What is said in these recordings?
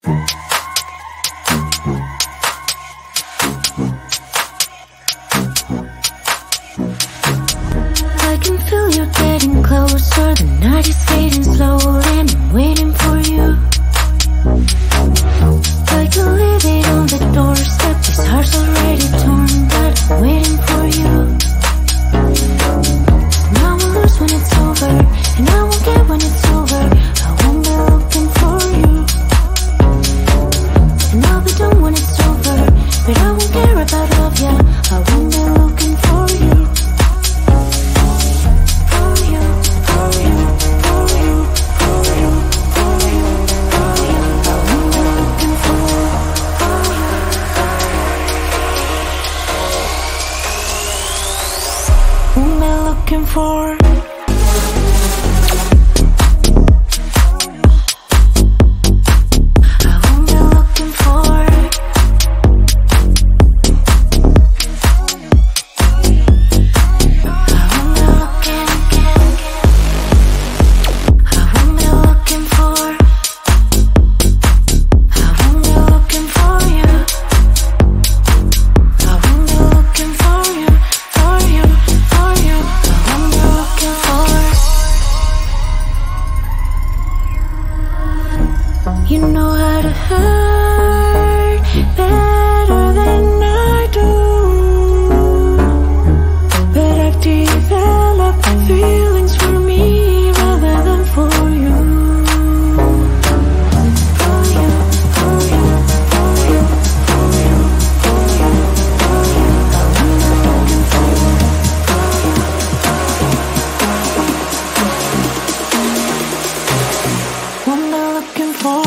I can feel you getting closer. The night is fading slow, and I'm waiting for you. I could leave it on the doorstep. This heart's already torn, but I'm waiting for you. And I won't lose when it's over, and I won't get when it's over. I won't be looking for you. And I'll be done when it's over, but I won't care about love, yeah. I won't be looking for you. For you, for you, for you, for you, for you, for you. I won't be looking for you. Won't be looking for. You know how to hurt better than I do, but I've developed feelings for me rather than for you. For you, for you, for you, for you, for you, for you. I'm looking for you. What am I looking for?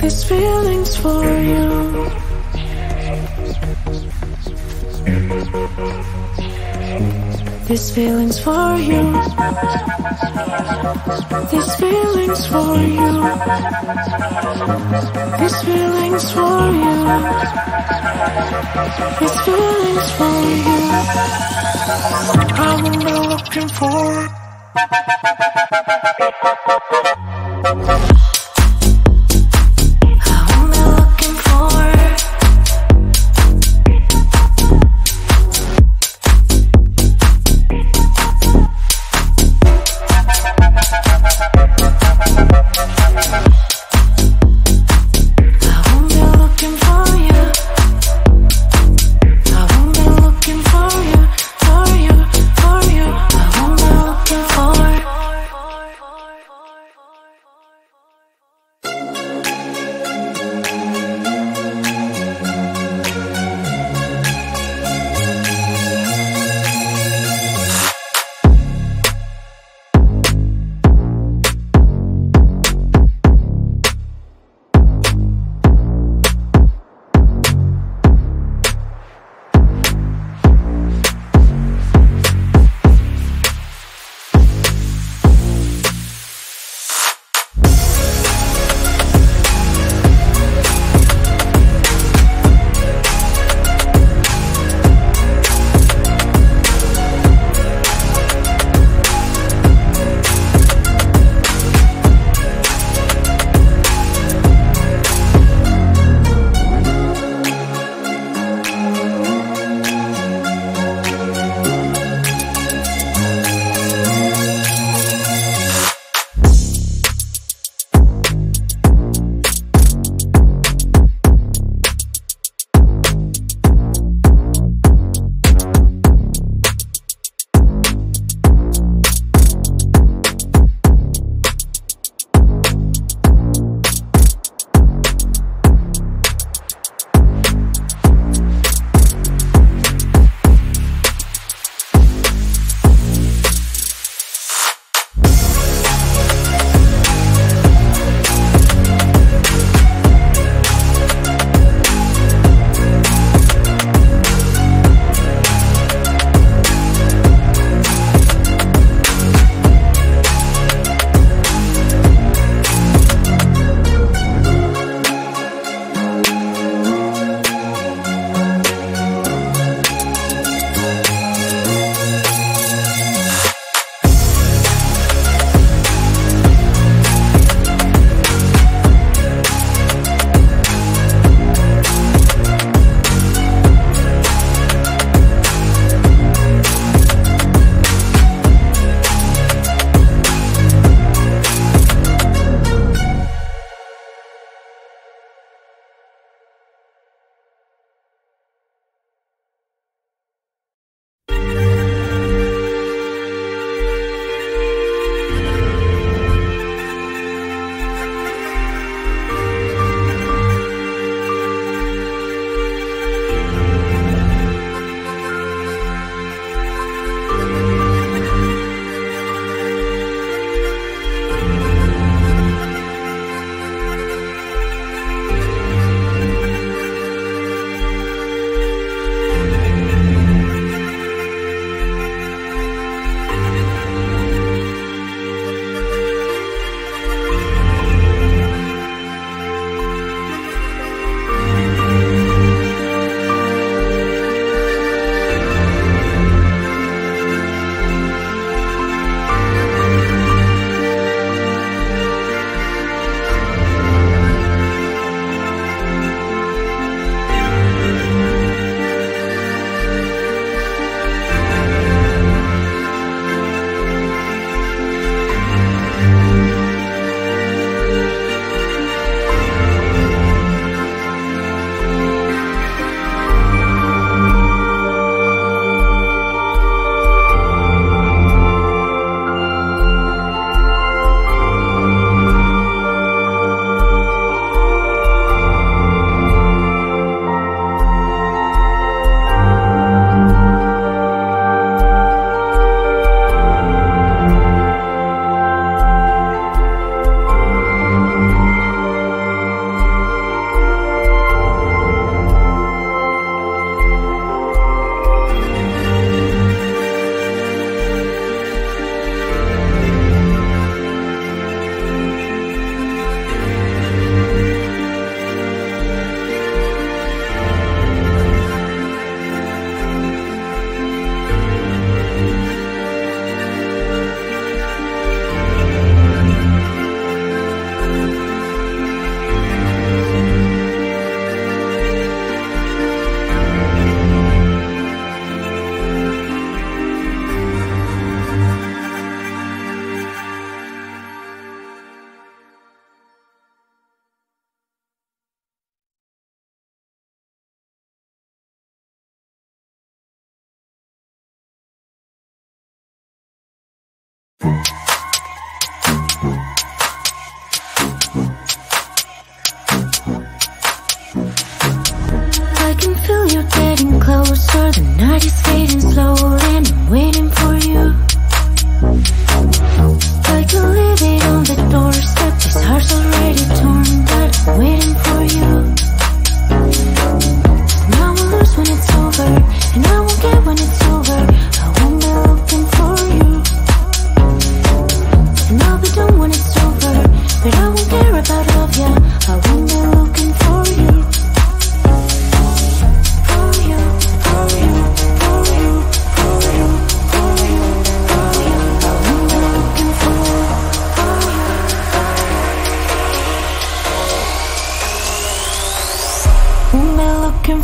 These feelings for you. These feelings for you. These feelings for you. These feelings for you. These feelings for you. I'm looking for.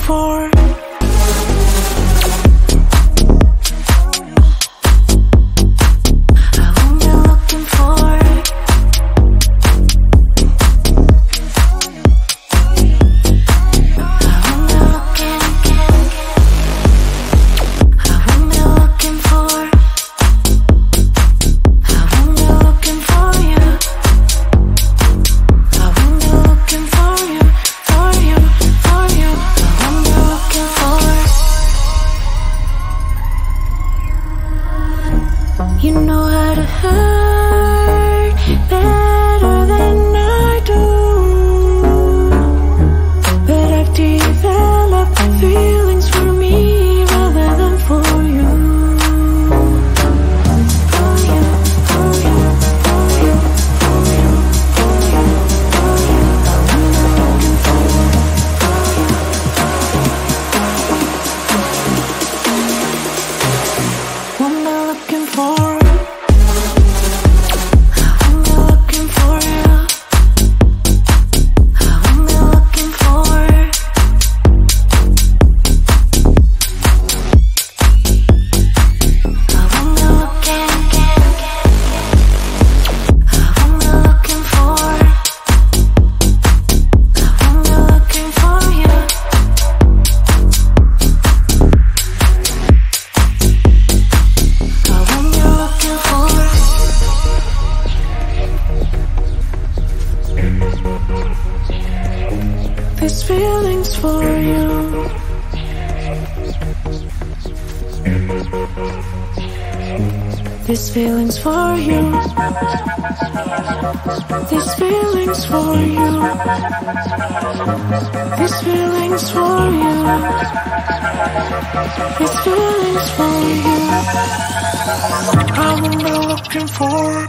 for. You know how to hurt better than I do, but I've developed feelings for me rather than for you. For you, for you, for you, for you, for you, for you. I'm looking for you. What am I looking for? This feeling's for you. This feeling's for you. This feeling's for you. This feeling's for you. This feeling's for you. I'm looking for.